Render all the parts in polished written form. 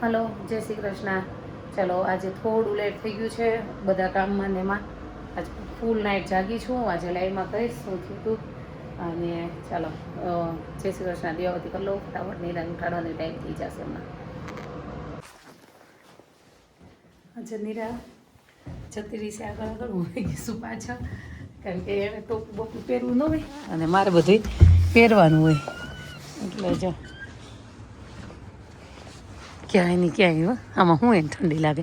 Hello, જય શ્રી કૃષ્ણ. ચલો, આજે થોડું લેટ થઈ ગયું છે બધા કામમાં ને એમાં. આજે ફૂલ નાઇટ જાગી છું. આજે લાઈવમાં કહીશ શું થયું હતું. અને ચાલો, જય શ્રી કૃષ્ણ. દિયાવતી કરી લો ફટાફટ, નીરાને ઉઠાડવાનો ટાઈમ થઈ જશે હમણાં. આજે નીરા જતી રહી છે આગળ આગળ, હું થઈ ગઈશું પાછળ, કારણ કે એને ટોપું બોપું પહેરવું ન હોય અને મારે બધું પહેરવાનું હોય એટલે જો ક્યાંય નહીં ક્યાંય. આમાં હું એને ઠંડી લાગે.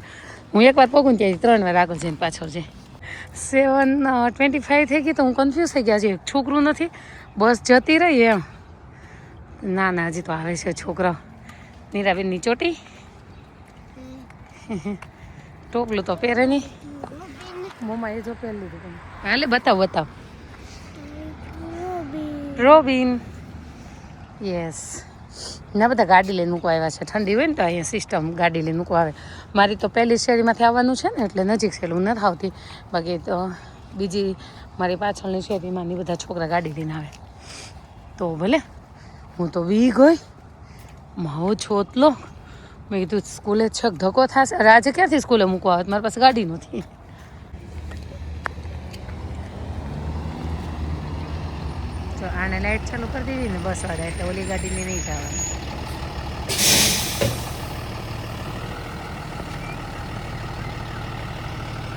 હું એકવાર પગું ત્યાં 3 વાર આગળ જઈને પાછળ જાય. 7:25 થઈ ગઈ તો હું કન્ફ્યુઝ થઈ ગયા. હજી છોકરું નથી, બસ જતી રહી એમ. ના ના, હજી તો આવે છે છોકરાઓ. નીરાબેનની ચોટી ટોપલું તો પહેરે નહીં. મમ્મા એ જો પહેરી લીધું તમે. હાલે બતાવ બતાવ. Robin, yes. ના, બધા ગાડી લઈને મૂકવા આવ્યા છે. ઠંડી હોય ને તો અહીંયા સિસ્ટમ ગાડી લઈને મૂકવા આવે. મારી તો પહેલી શેરીમાંથી આવવાનું છે ને એટલે નજીક છે, હું નથી આવતી. બાકી તો બીજી મારી પાછળની શેરીમાંની બધા છોકરા ગાડી લઈને આવે તો ભલે. હું તો વી ગઈ માવો છોતલો. મેં કીધું સ્કૂલે છક ધક્કો થશે. આજે ક્યાંથી સ્કૂલે મૂકવા આવે, મારી પાસે ગાડી નથી. તો આને લાઇટ ચાલુ કરી દીધી ને બસવાળા, એટલે ઓલી ગાડીને નહીં જવાનું.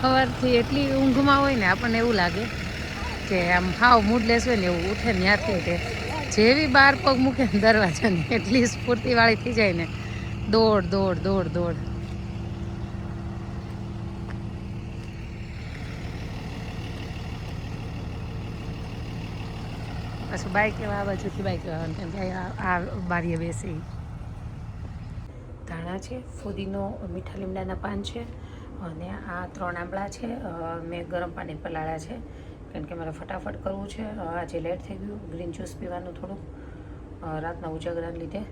સવારથી એટલી ઊંઘમાં હોય ને આપણને એવું લાગે કે આમ હાવ મૂડલેસ હોય ને એવું. ઉઠે ને ત્યાંથી ઉઠે, જેવી બાર પગ મૂકે ને દરવાજાની એટલી સ્ફૂર્તિવાળી થઈ જાય ને. દોડ દોડ દોડ દોડ. પાછું બાઇક લેવા આ બાજુથી બાઇક લેવાનું, કેમ કે આ બારીએ બેસી. ધાણા છે, ફુદીનો, મીઠા લીમડાના પાન છે અને આ 3 આંબળા છે. મેં ગરમ પાણી પલાળ્યા છે કારણ કે મારે ફટાફટ કરવું છે. આજે લેટ થઈ ગયું. ગ્રીન જ્યુસ પીવાનું થોડુંક રાતના ઉજાગરાને લીધે.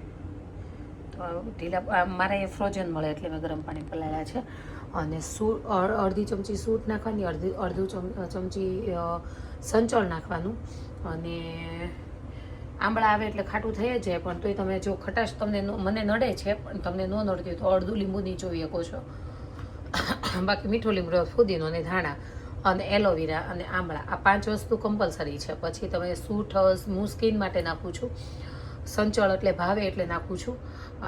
તો ઢીલા મારે એ ફ્રોઝન મળે એટલે મેં ગરમ પાણી પલાળ્યા છે. અને અડધી ચમચી સૂટ નાખવાની, અડધું ચમચી સંચળ નાખવાનું. અને આંબળા આવે એટલે ખાટું થઈ જ જાય, પણ તોય તમે જો ખટાશ તમને મને નડે છે પણ તમને ન નડતી હોય તો અડધું લીંબુ નીચોવી શકો છો. બાકી મીઠું લીમડો, ફુદીનો અને ધાણા અને એલોવેરા અને આંબળા, આ 5 વસ્તુ કમ્પલસરી છે. પછી તમે સૂટ હું સ્કિન માટે નાખું છું. સંચળ એટલે ભાવે એટલે નાખું છું.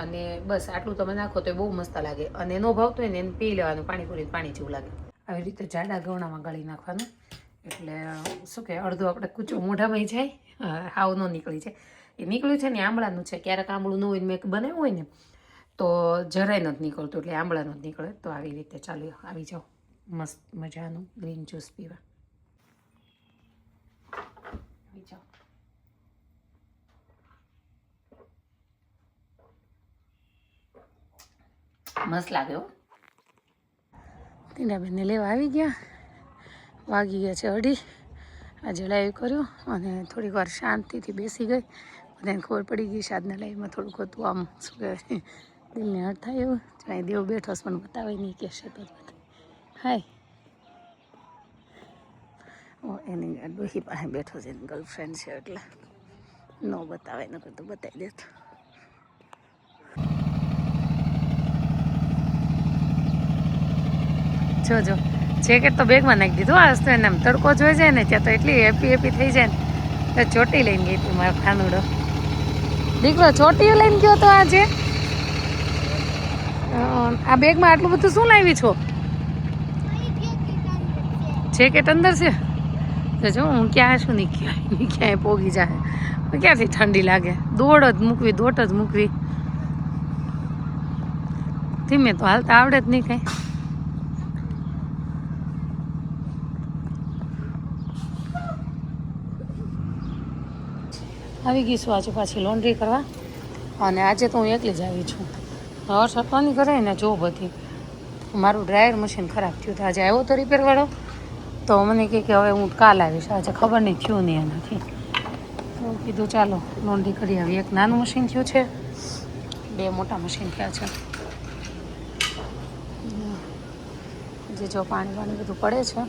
અને બસ આટલું તમે નાખો તો એ બહુ મસ્ત લાગે. અને ન ભાવતું હોય ને એને પી લેવાનું, પાણીપુરી પાણી જેવું લાગે. આવી રીતે જાડા ગવણામાં ગળી નાખવાનું, એટલે શું કે અડધું આપણે કૂચું મોઢામાં જાય, હાવ ન નીકળી જાય. એ નીકળ્યું છે ને આંબળાનું છે. ક્યારેક આંબળું ન હોય ને મેં બનાવ્યું હોય ને તો જરાય નથી નીકળતું, એટલે આંબળાનું જ નીકળે. તો આવી રીતે ચાલો, આવી જાઓ મસ્ત મજાનું ગ્રીન જ્યુસ પીવા. આવી જાઓ. મસ્ત લાગે હો. ટીનાબેનને લેવા આવી ગયા. વાગી ગયા છે 2:30. આજે લાઈવ કર્યું અને થોડીક વાર શાંતિથી બેસી ગઈ. બધાને ખબર પડી ગઈ આજના લાઈવમાં થોડુંક હતું આમ શું કહેવાય, દિલને હર્ટ થાય એવું. અહીં દેવ બેઠો છે પણ બતાવે નહીં, કહેશે તો હાય. એની ડોહી પાસે બેઠો છે, એની ગર્લફ્રેન્ડ છે એટલે ન બતાવે, ન કરતું બતાવી દેતો. જોજો જેકેટ તો બેગમાં નાખી દીધું. આ વસ્તુ એને આમ તડકો જોઈ જાય ને ત્યાં તો એટલી હેપી હેપી થઈ જાય ને. તો ચોટી લઈને ગઈ હતી મારો ખાનુડો દીકરો. ચોટીઓ લઈને ગયો તો આજે. આ બેગમાં આટલું બધું શું લાવી છો? જેકેટ અંદર છે. તો જો હું ક્યાં છું નહીં ક્યાંય પોગી જાય. ક્યાંથી ઠંડી લાગે. દોડ જ મૂકવી, દોટ જ મૂકવી. ધીમે તો હાલતા આવડે જ નહીં કાંઈ. આવી ગઈ છું આજે પાછી લોન્ડ્રી કરવા. અને આજે તો હું એકલી જ આવી છું. હર્ષની કરે ને જો બધી. મારું ડ્રાયર મશીન ખરાબ થયું હતું. આજે આવ્યો તો રિપેરવાળો, તો મને કહે કે હવે હું કાલ આવીશ. આજે ખબર નહીં થયું નહીં એનાથી. તો કીધું ચાલો લોન્ડ્રી કરી આવી. એક નાનું મશીન થયું છે, 2 મોટા મશીન થયા છે. જે જો પાણી બધું પડે છે.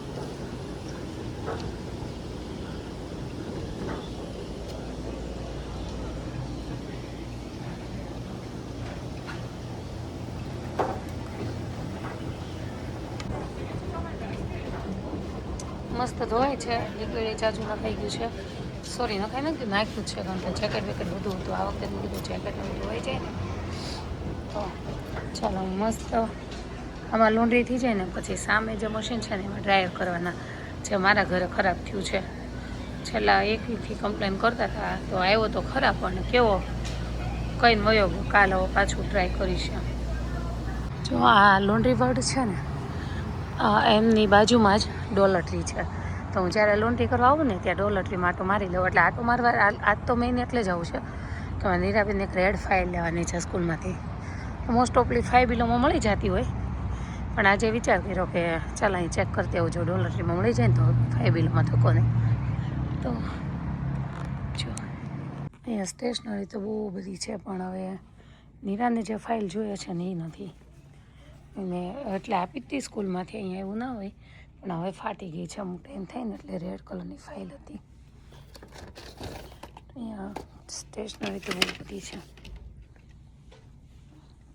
મસ્ત ધોવાય છે. લિક્વિડ ચાજુ નખાઈ ગયું છે. સોરી નખાઈ નથી, નાખ્યું જ છે, કારણ કે જેકેટ વેકેટ બધું હતું. આ વખતે બધું જેકેટ બધું હોય જાય ને. તો ચાલો મસ્ત આમાં લોન્ડ્રી થઈ જાય ને પછી સામે જે મશીન છે ને એમાં ડ્રાયર કરવાના, જે મારા ઘરે ખરાબ થયું છે. છેલ્લા એક વીકથી કમ્પ્લેન કરતા હતા, તો આવ્યો તો ખરાબ અને કેવો કઈને વયો ગયો. કાલ હવે પાછું ટ્રાય કરીશ. જો આ લોન્ડ્રી વર્ડ છે ને એમની બાજુમાં જ ડોલર ટ્રી છે. તો હું જ્યારે લોન્ડ્રી કરવા આવું ને ત્યાં ડોલર ટ્રીમાં આટો મારી લઉં. એટલે આટો મારવા આજ તો મેઇન એટલે જ આવું છે કે મારે નીરાબેનને એક રેડ ફાઇલ લેવાની છે સ્કૂલમાંથી. મોસ્ટ ઓફલી 5 બિલોમાં મળી જતી હોય, પણ આજે વિચાર કર્યો કે ચાલ અહીં ચેક કરતી આવું. જો ડોલર ટ્રીમાં મળી જાય ને તો 5 બિલોમાં તો કોને. તો જો અહીંયા સ્ટેશનરી તો બહુ બધી છે, પણ હવે નીરાને જે ફાઇલ જોઈએ છે ને એ નથી. એને એટલે આપી હતી સ્કૂલમાંથી, અહીંયા એવું ના હોય, પણ હવે ફાટી ગઈ છે. અમુક ટાઈમ થાય ને એટલે રેડ કલરની ફાઇલ હતી. અહીંયા સ્ટેશનરી તો બહુ બધી છે,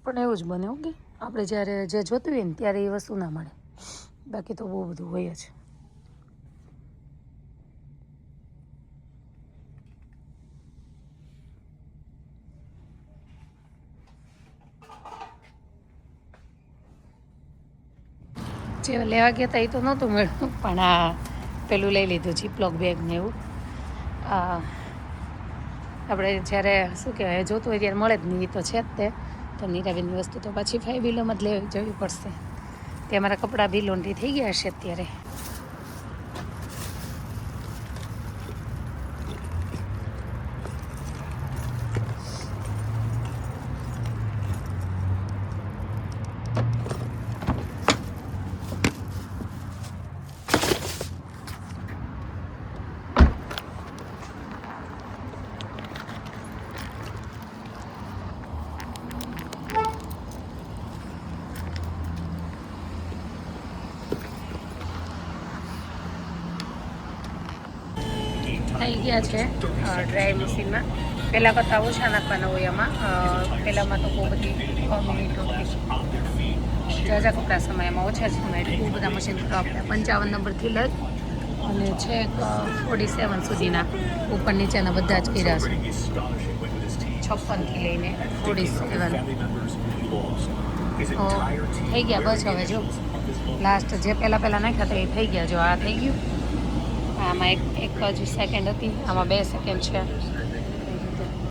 પણ એવું જ બને કે આપણે જ્યારે જે જોતું હોય ને ત્યારે એ વસ્તુ ના મળે. બાકી તો બહુ બધું હોય જ. જે લેવા ગયા હતા એ તો નહોતું મળ્યું, પણ આ પેલું લઈ લીધું જીપલોક બેગ ને એવું. આપણે જ્યારે શું કહેવાય જોતું હોય ત્યારે મળે જ નહીં, એ તો છે જ તે. તો નીરાબેનની વસ્તુ તો પાછી 5 બિલોમાં જ જવી પડશે. તે અમારા કપડાં બી લોન્ડ્રી થઈ ગયા હશે અત્યારે. થઈ ગયા છે ડ્રાય મશીનમાં. પહેલાં કરતાં ઓછા નાખવાના હોય એમાં. પહેલાંમાં તો બહુ બધી મિનિટ હતી. ઝાઝા કપડા સમય એમાં ઓછા સમય એટલે બહુ બધા મશીન કરવા પડે. 55 નંબરથી લઈ અને છેક 47 સુધીના ઉપર નીચેના બધા જ કર્યા છે. 56થી લઈને 47. તો થઈ ગયા બસ. હવે જો લાસ્ટ જે પહેલાં નાખ્યા હતા એ થઈ ગયા. જો આ થઈ ગયું. આમાં એક જ સેકન્ડ હતી, આમાં 2 સેકન્ડ છે.